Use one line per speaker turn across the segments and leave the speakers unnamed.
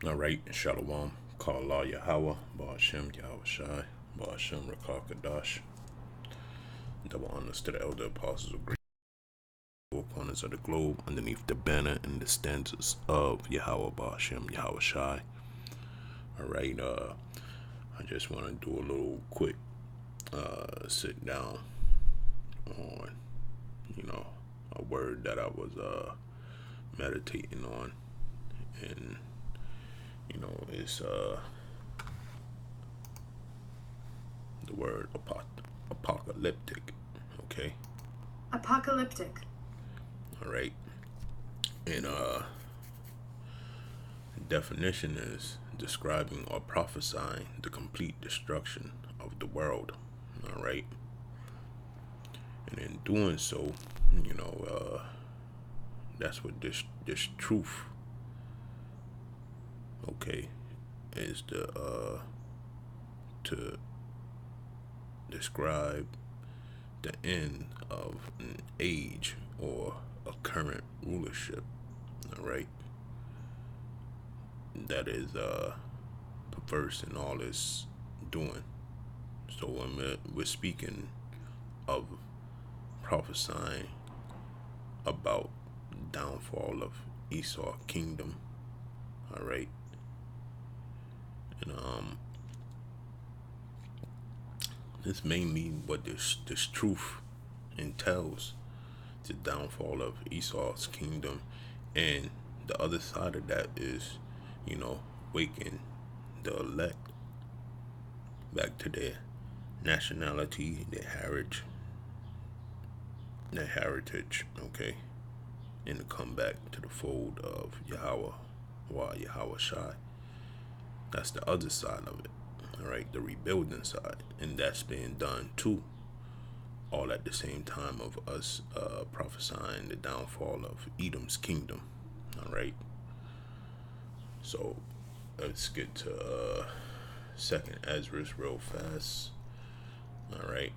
All right, Shalom, Kala Yahweh, Ba'ashem Yahweh Shai, Ba'ashem Rakar Kadash. Double honors to the elder apostles of great four corners of the globe, underneath the banner and the stanzas of Yahweh Ba'ashem Yahweh Shai. All right, I just want to do a little quick sit down on, a word that I was meditating on, and it's the word apocalyptic. Okay.
Apocalyptic.
All right. And definition is describing or prophesying the complete destruction of the world. All right. And in doing so, that's what this truth, okay, is to describe the end of an age or a current rulership. All right. That is perverse in all it's doing. So when we're speaking of prophesying about downfall of Esau kingdom, all right, and this mainly what this truth entails: the downfall of Esau's kingdom, and the other side of that is, waking the elect back to their nationality, their heritage, okay, and to come back to the fold of Yahweh Shai. That's the other side of it, all right, the rebuilding side, and that's being done too, all at the same time of us prophesying the downfall of Edom's kingdom, all right. So let's get to Second Ezra real fast, all right.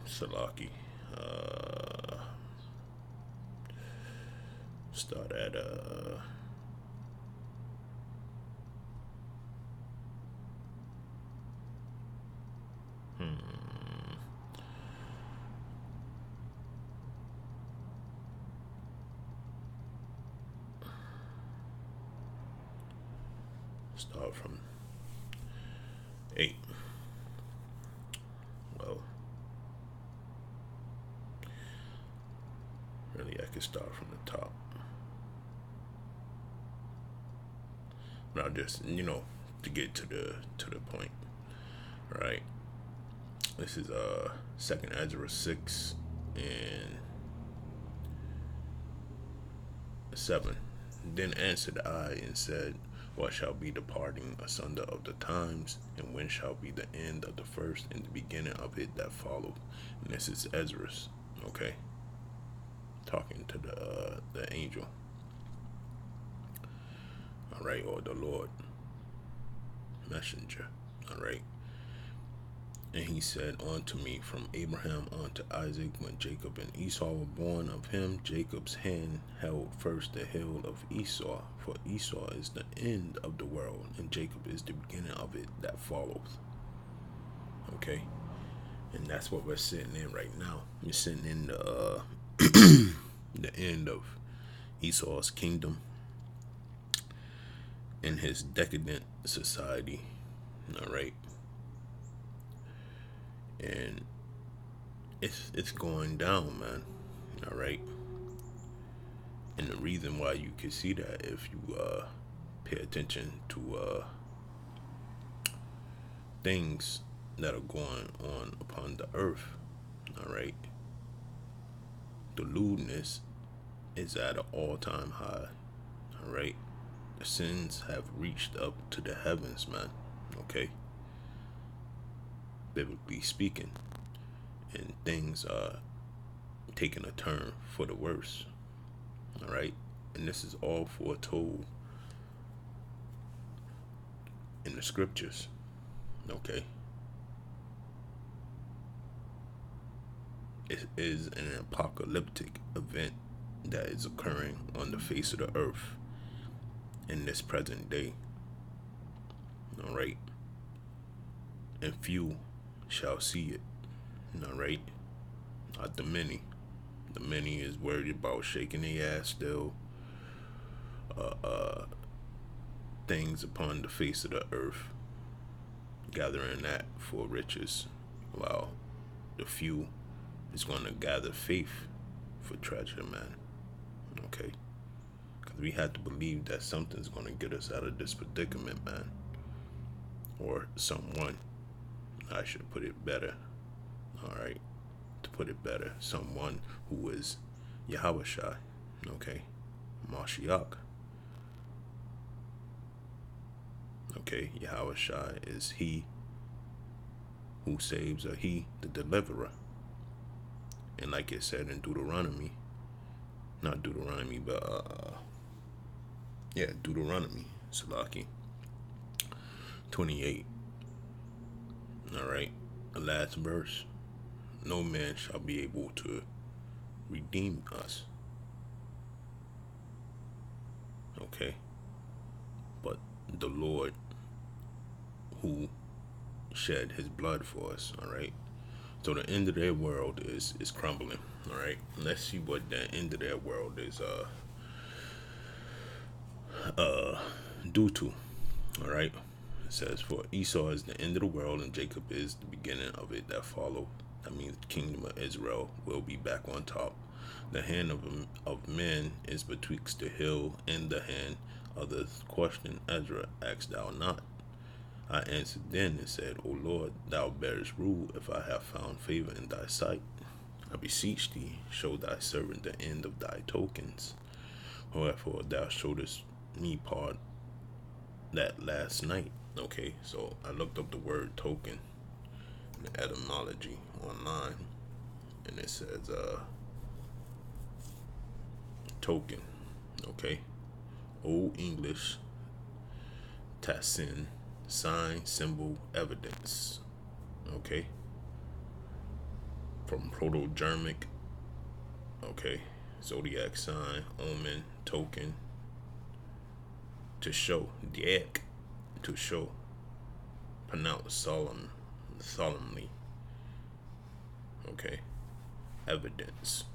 Salaki. Start at start from 8. Well, really, I could start from the top. But I'll just, to get to the point. All right. This is Second Ezra 6 and 7. Then answered I and said, what shall be the parting asunder of the times, and when shall be the end of the first and the beginning of it that followed? And this is Ezra's, okay, talking to the angel, all right, or the Lord messenger, all right. And he said unto me, from Abraham unto Isaac, when Jacob and Esau were born of him, Jacob's hand held first the heel of Esau, for Esau is the end of the world, and Jacob is the beginning of it that follows. Okay? And that's what we're sitting in right now. We're sitting in the the end of Esau's kingdom in his decadent society. All right. And it's going down, man. All right. And the reason why you can see that, if you pay attention to things that are going on upon the earth, all right, the lewdness is at an all-time high, all right. The sins have reached up to the heavens, man. Okay, biblically speaking, and things are taking a turn for the worse, all right. And this is all foretold in the scriptures. Okay. It is an apocalyptic event that is occurring on the face of the earth in this present day. All right. And few shall see it. All right. Not the many. The many is worried about shaking their ass still. Things upon the face of the earth, gathering that for riches, while the few is going to gather faith for treasure, man. Okay? Because we have to believe that something's going to get us out of this predicament, man. Or someone. I should put it better. Alright? To put it better, someone who is Yahweh Shai. Okay? Mashiach. Okay? Yahweh Shai is he who saves, or he, the deliverer. And like it said in Deuteronomy, not Deuteronomy, but Deuteronomy, Salaki 28. All right, the last verse. No man shall be able to redeem us. Okay, but the Lord who shed his blood for us. All right. So the end of their world is crumbling. All right. Let's see what the end of their world is due to. All right. It says, for Esau is the end of the world, and Jacob is the beginning of it that follow. That means the kingdom of Israel will be back on top. The hand of men is betwixt the hill and the hand of the question. Ezra, asked thou not? I answered then and said, O Lord, thou bearest rule if I have found favor in thy sight. I beseech thee, show thy servant the end of thy tokens. Wherefore thou showedest me part that last night. Okay, so I looked up the word token, the etymology online, and it says token. Okay, Old English, tassin, sign, symbol, evidence. Okay, from Proto-Germanic. Okay, zodiac sign, omen, token. To show, diak, to show. Pronounce solemnly. Okay, evidence.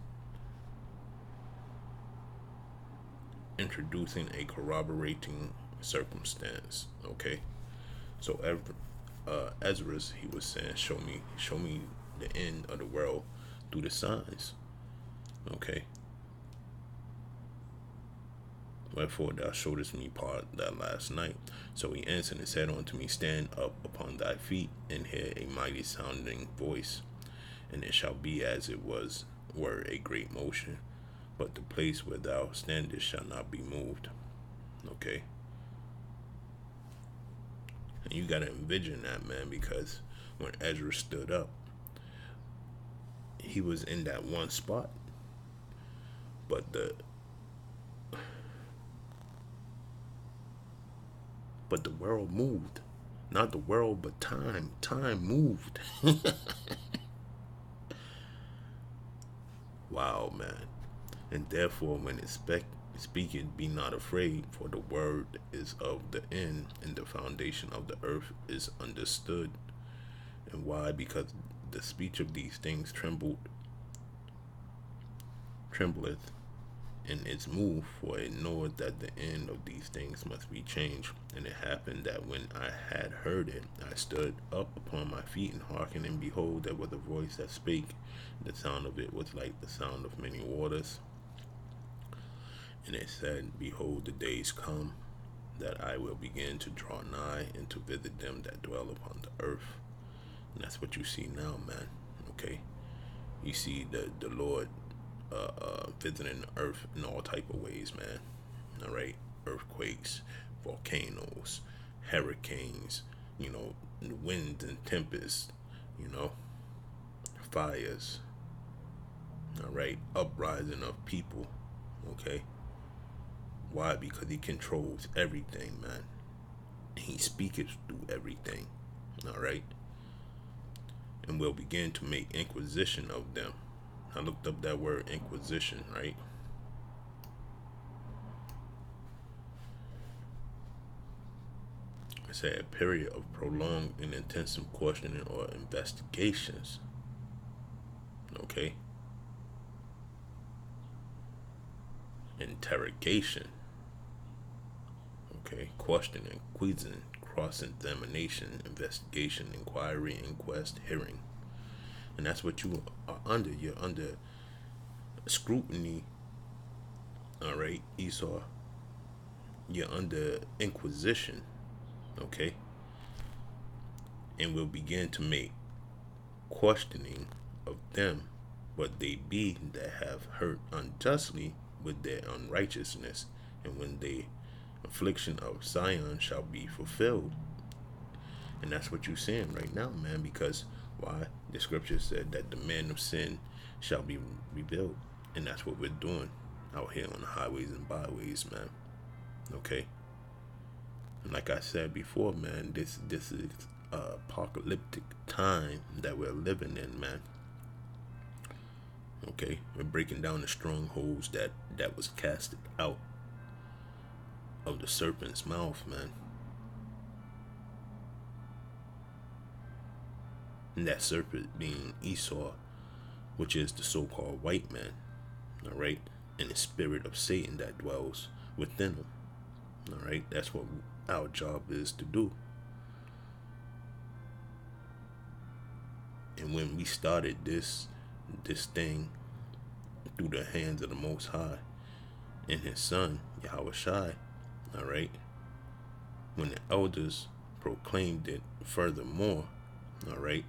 Introducing a corroborating circumstance. Okay, so Ezra's, he was saying, show me the end of the world through the signs. Okay. Wherefore thou showedest me part that last night. So he answered and said unto me, stand up upon thy feet, and hear a mighty sounding voice, and it shall be as it were a great motion, but the place where thou standest shall not be moved. Okay. And you gotta envision that, man, because when Ezra stood up, he was in that one spot, but the world moved. Not the world, but time. Time moved. Wow, man. And therefore, when it speaketh, be not afraid, for the word is of the end, and the foundation of the earth is understood. And why? Because the speech of these things trembleth in its move, for it knoweth that the end of these things must be changed. And it happened that when I had heard it, I stood up upon my feet and hearkened, and behold, there was a voice that spake. The sound of it was like the sound of many waters. And it said, behold, the days come that I will begin to draw nigh and to visit them that dwell upon the earth. And that's what you see now, man. Okay, you see the Lord visiting the earth in all type of ways, man. All right, earthquakes, volcanoes, hurricanes, winds and tempests, fires. All right, uprising of people. Okay, why? Because he controls everything, man. and he speaketh through everything. All right. And will begin to make inquisition of them. I looked up that word inquisition, right? It said a period of prolonged and intensive questioning or investigations. Okay. Interrogation. Okay. Questioning, quizzing, cross-examination, investigation, inquiry, inquest, hearing. And that's what you are under. You're under scrutiny. All right, Esau. You're under inquisition. Okay. And will begin to make questioning of them, but they be that have hurt unjustly with their unrighteousness, and when the affliction of Zion shall be fulfilled. And that's what you're seeing right now, man, because why? The scripture said that the man of sin shall be revealed. And that's what we're doing out here on the highways and byways, man. Okay. And like I said before, man, this is apocalyptic time that we're living in, man. Okay, we're breaking down the strongholds that was casted out of the serpent's mouth, man. And that serpent being Esau, which is the so-called white man, all right, and the spirit of Satan that dwells within him. All right, that's what our job is to do. And when we started this thing through the hands of the Most High and His Son Yahweh Shai, all right, when the elders proclaimed it furthermore, all right,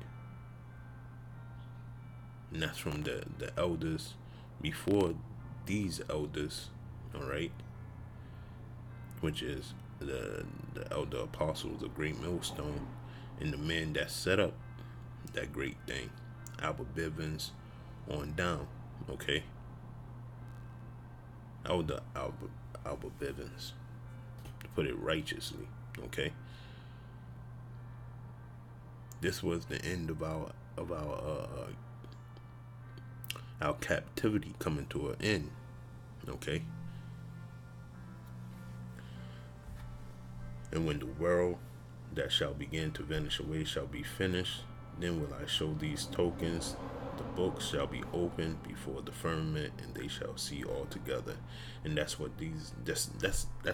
and that's from the elders before these elders, all right, which is the elder apostles, the great millstone, and the men that set up that great thing, Albert Bivens on down, okay. Elder Albert Bivens, to put it righteously, okay. This was the end of our captivity coming to an end, okay. And when the world that shall begin to vanish away shall be finished, then will I show these tokens. The books shall be opened before the firmament, and they shall see all together. And that's what that's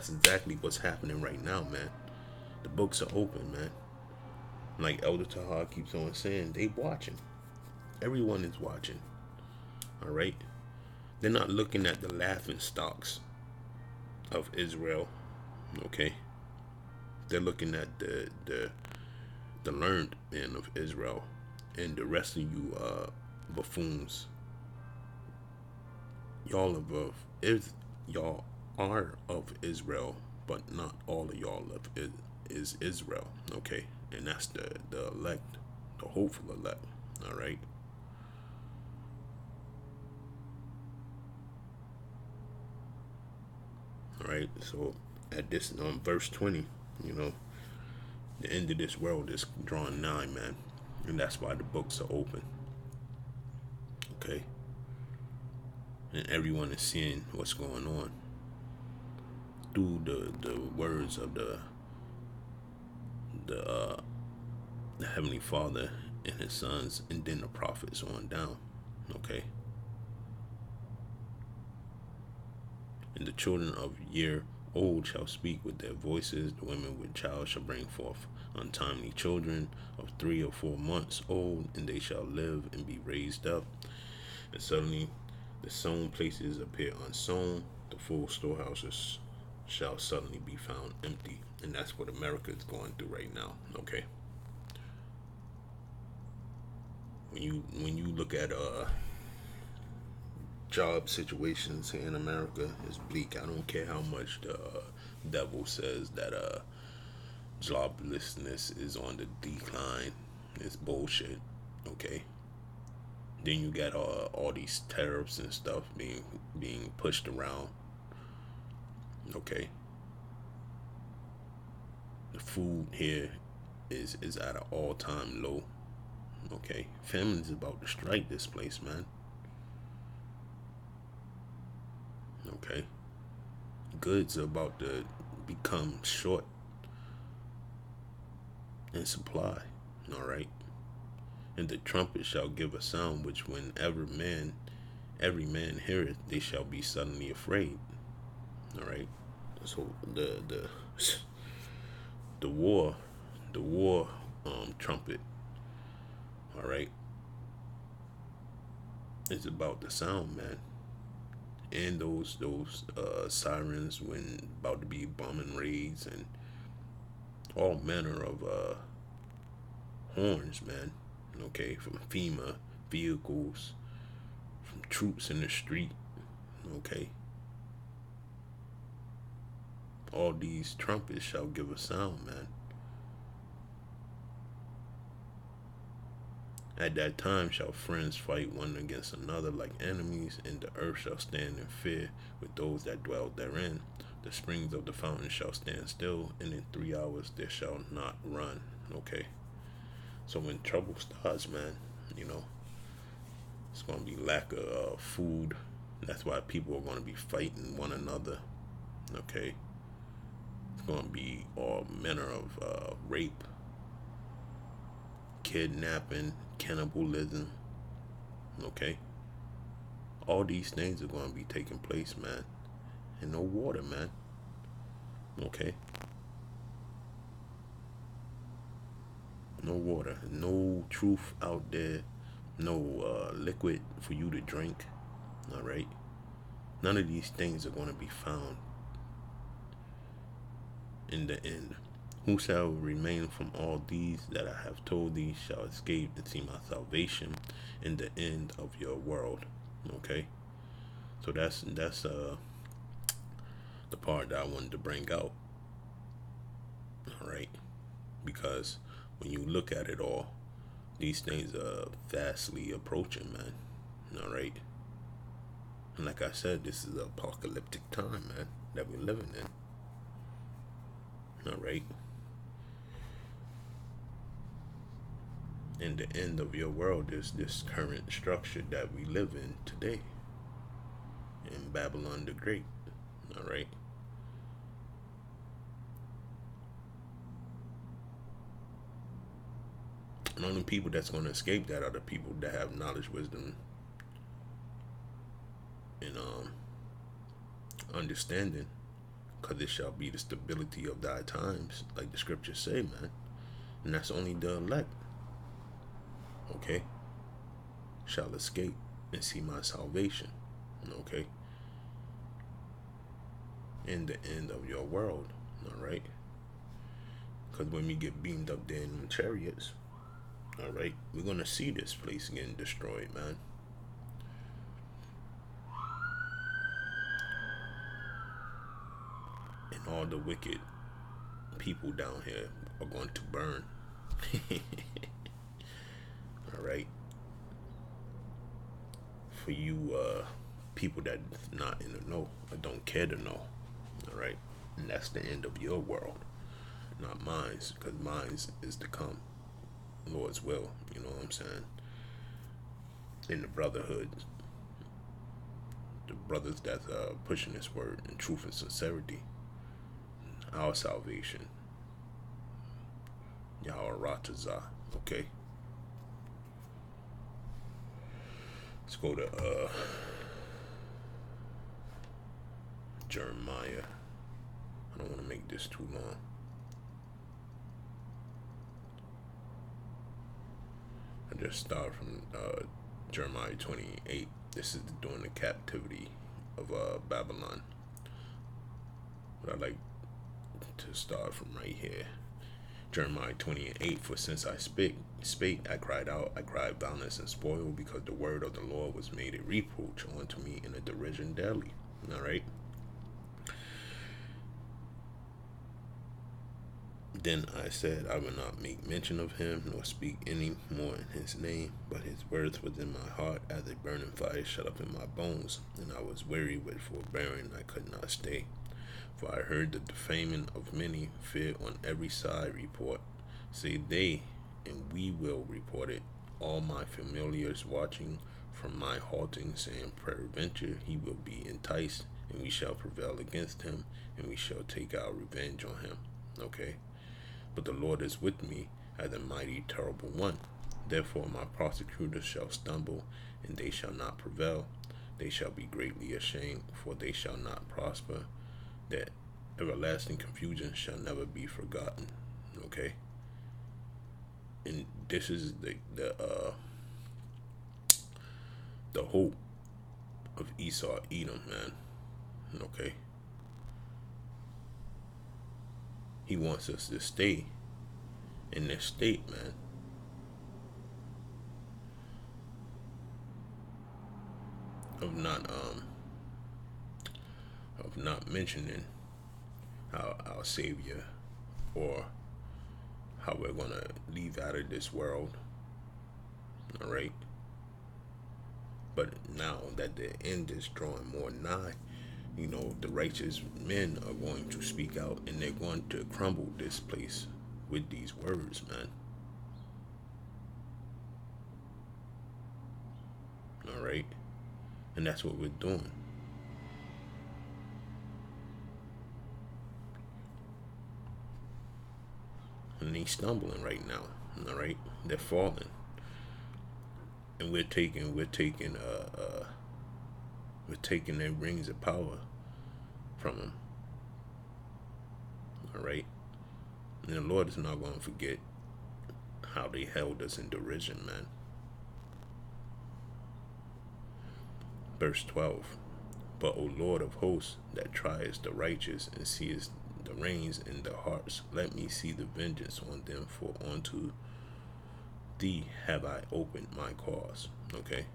exactly what's happening right now, man. The books are open, man. Like Elder Tahar keeps on saying, they watching. Everyone is watching. All right. They're not looking at the laughing stocks of Israel. Okay. They're looking at the learned men of Israel, and the rest of you buffoons. Y'all are of Israel, but not all of y'all is Israel. Okay, and that's the elect, the hopeful elect. All right. All right. So at this verse 20, you know, the end of this world is drawing nigh, man, and that's why the books are open. Okay, and everyone is seeing what's going on through the words of the Heavenly Father and His sons, and then the prophets on down. Okay, and the children of year old shall speak with their voices, the women with child shall bring forth untimely children of 3 or 4 months old, and they shall live and be raised up. And suddenly the sown places appear unsown, the full storehouses shall suddenly be found empty. And that's what America is going through right now. Okay, when you look at job situations here in America, is bleak. I don't care how much the devil says that joblessness is on the decline. It's bullshit. Okay. Then you got all these tariffs and stuff being pushed around. Okay. The food here is at an all-time low. Okay, family's about to strike this place, man. Okay, goods are about to become short in supply. All right, and the trumpet shall give a sound which whenever every man heareth, they shall be suddenly afraid. All right, so the war, the war trumpet. All right, is about the sound, man. And those sirens when about to be bombing raids and all manner of horns, man. Okay, from FEMA vehicles, from troops in the street. Okay, all these trumpets shall give a sound, man. At that time shall friends fight one against another like enemies, and the earth shall stand in fear with those that dwell therein. The springs of the fountain shall stand still, and in 3 hours there shall not run. Okay. So when trouble starts, man, you know, it's gonna be lack of food. That's why people are gonna be fighting one another. Okay. It's gonna be all manner of rape, kidnapping, cannibalism. Okay. All these things are gonna be taking place, man. And no water, man. Okay. No water, no truth out there, no liquid for you to drink. All right. None of these things are going to be found in the end. Who shall remain from all these that I have told thee shall escape and see my salvation in the end of your world. Okay. So that's the part that I wanted to bring out. All right. Because when you look at it all, these things are vastly approaching, man. All right. And like I said, this is an apocalyptic time, man, that we're living in. All right. In the end of your world is this current structure that we live in today in Babylon the Great. All right. And only people that's going to escape that are the people that have knowledge, wisdom, and understanding, because it shall be the stability of thy times, like the scriptures say, man. And that's only the elect. Okay. Shall escape and see my salvation. Okay. In the end of your world. All right. Because when we get beamed up there in chariots, all right, we're gonna see this place getting destroyed, man. And all the wicked people down here are going to burn. All right. For you people that not in the know or don't care to know. All right. And that's the end of your world, not mine's, because mine's is to come. Lord's will, you know what I'm saying? In the brotherhood, the brothers that's pushing this word in truth and sincerity, our salvation, Yahweh Ratazah. Okay. Let's go to Jeremiah. I don't want to make this too long. I just start from Jeremiah 28. This is during the captivity of Babylon. But I like to start from right here. Jeremiah 28. For since I spake, I cried out, I cried violence and spoil, because the word of the Lord was made a reproach unto me and a derision daily. All right. Then I said, I will not make mention of him, nor speak any more in his name, but his words was in my heart as a burning fire shut up in my bones, and I was weary with forbearing, I could not stay. For I heard the defaming of many, fear on every side report. Say they, and we will report it. All my familiars watching from my halting, saying, peradventure he will be enticed, and we shall prevail against him, and we shall take our revenge on him. Okay? But the Lord is with me as a mighty, terrible one. Therefore my prosecutors shall stumble, and they shall not prevail. They shall be greatly ashamed, for they shall not prosper. That everlasting confusion shall never be forgotten. Okay? And this is the hope of Esau Edom, man. Okay? He wants us to stay in this state, man. Of not mentioning our Savior, or how we're gonna leave out of this world. Alright? But now that the end is drawing more nigh, the righteous men are going to speak out, and they're going to crumble this place with these words, man. Alright? And that's what we're doing. And they're stumbling right now. Alright? They're falling. And we're taking their rings of power from them. Alright? And the Lord is not going to forget how they held us in derision, man. Verse 12. But, O Lord of hosts, that triest the righteous, and seest the reins in their hearts, let me see the vengeance on them, for unto thee have I opened my cause. Okay?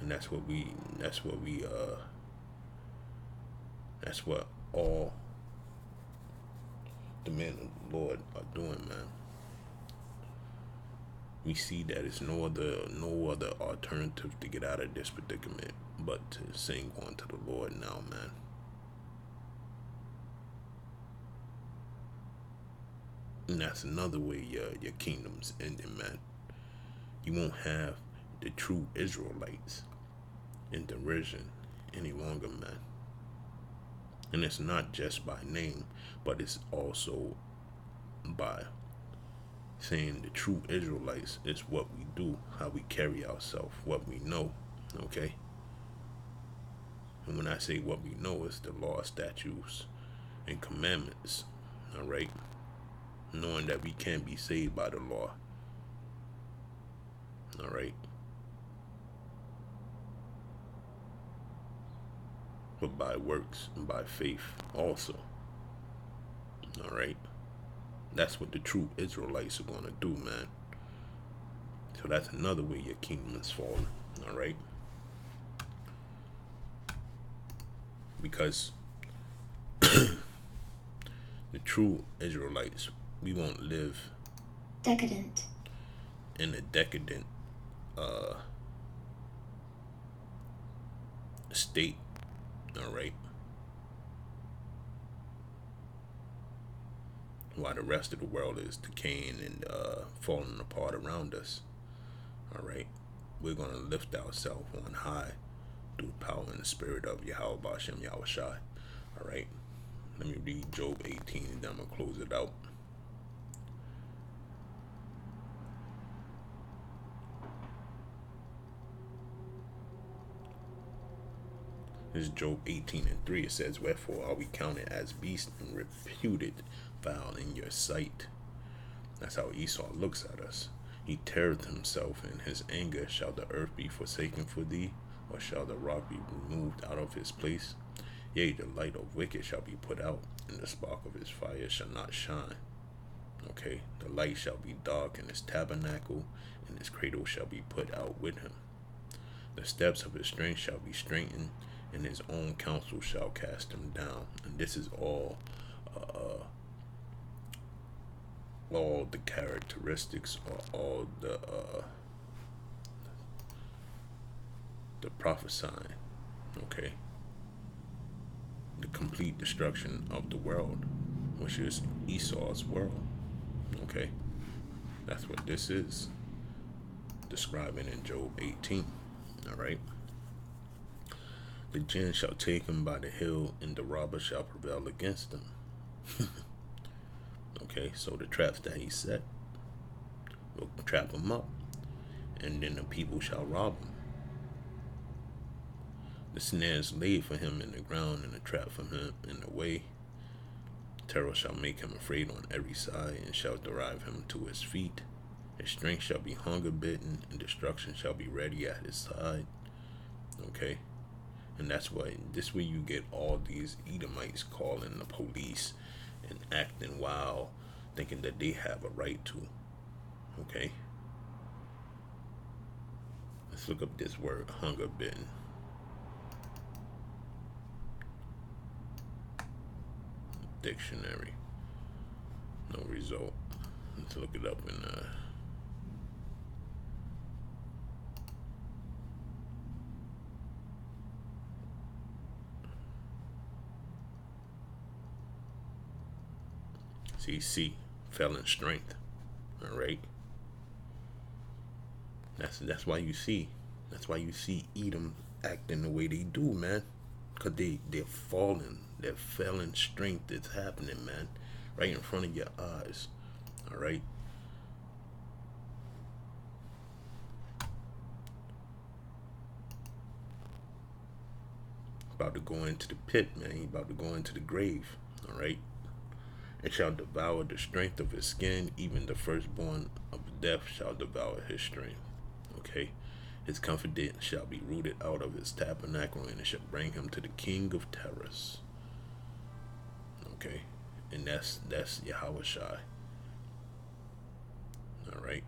And that's what all the men of the Lord are doing, man. We see that it's no other alternative to get out of this predicament but to sing unto the Lord now, man. And that's another way your kingdom's ending, man. You won't have the true Israelites in derision any longer, man. And it's not just by name, but it's also by saying the true Israelites is what we do, how we carry ourselves, what we know. Okay? And when I say what we know, it's the law, statutes, and commandments. Alright? Knowing that we can't be saved by the law. Alright? But by works and by faith also. Alright? That's what the true Israelites are going to do, man. So that's another way your kingdom is falling. Alright? Because the true Israelites, we won't live
Decadent.
in a decadent state. Alright? While the rest of the world is decaying and falling apart around us. Alright? We're going to lift ourselves on high through the power and the spirit of Yahweh Bashem Yahushai. Alright? Let me read Job 18 and then I'm going to close it out. This is Job 18 and 3. It says, wherefore are we counted as beasts and reputed foul in your sight? That's how Esau looks at us. He teareth himself in his anger. Shall the earth be forsaken for thee? Or shall the rock be removed out of his place? Yea, the light of wicked shall be put out, and the spark of his fire shall not shine. Okay, the light shall be dark in his tabernacle, and his cradle shall be put out with him. The steps of his strength shall be straightened, and his own counsel shall cast him down. And this is all the characteristics, or all the prophesying, okay, the complete destruction of the world, which is Esau's world. Okay, that's what this is describing in Job 18. All right. The jinn shall take him by the hill, and the robber shall prevail against him. Okay, so the traps that he set will trap him up, and then the people shall rob him. The snare is laid for him in the ground, and the trap for him in the way. Terror shall make him afraid on every side, and shall drive him to his feet. His strength shall be hunger bitten, and destruction shall be ready at his side. Okay? And that's why this way you get all these Edomites calling the police and acting wild, thinking that they have a right to. Okay? Let's look up this word, hunger bitten. Dictionary. No result. Let's look it up in C. Fell in strength. All right. That's why you see. That's why you see Edom acting the way they do, man. Cause they're falling. They're fell in strength. It's happening, man. Right in front of your eyes. All right. About to go into the pit, man. He about to go into the grave. All right. And shall devour the strength of his skin, even the firstborn of death shall devour his strength. Okay? His confidence shall be rooted out of his tabernacle, and it shall bring him to the king of terrors. Okay? And that's Yahweh Shai. Alright?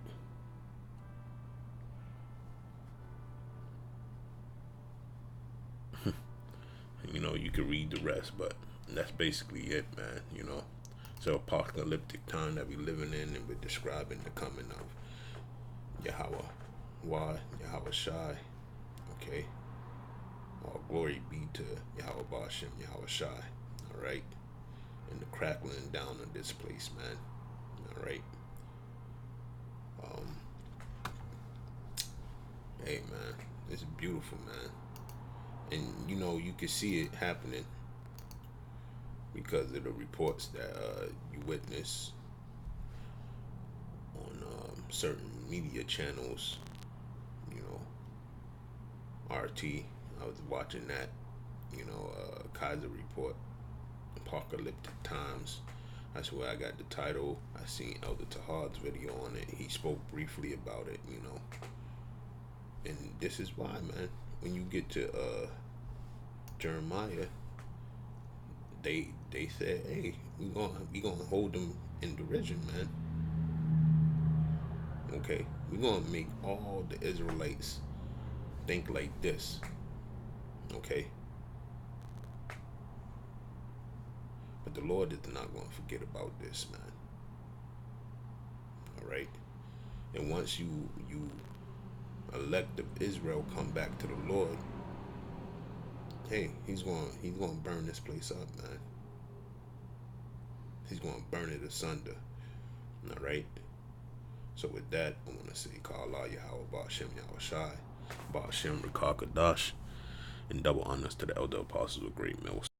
You know, you can read the rest, but that's basically it, man, you know. So apocalyptic time that we living in, and we're describing the coming of Yahweh Shai. Okay. All glory be to Yahweh Bashem, Yahweh Shai. Alright. And the crackling down of this place, man. Alright. Hey man, it's beautiful, man. And you know, you can see it happening because of the reports that you witness on certain media channels. You know, RT. I was watching that. You know, Kaiser Report, Apocalyptic Times. That's where I got the title. I seen Elder Tahad's video on it. He spoke briefly about it. You know, and this is why, man. When you get to Jeremiah, they said, hey, we gonna hold them in derision, man. Okay, we gonna make all the Israelites think like this. Okay, but the Lord is not gonna forget about this, man. All right, and once you elect of Israel come back to the Lord, hey, he's gonna burn this place up, man. He's gonna burn it asunder. All right. So with that, I want to say, Ka'Allah Yahweh Ba'Shem Yahweh Shai, Ba'Shem Rakakadash, and double honors to the elder apostles of Great Mills.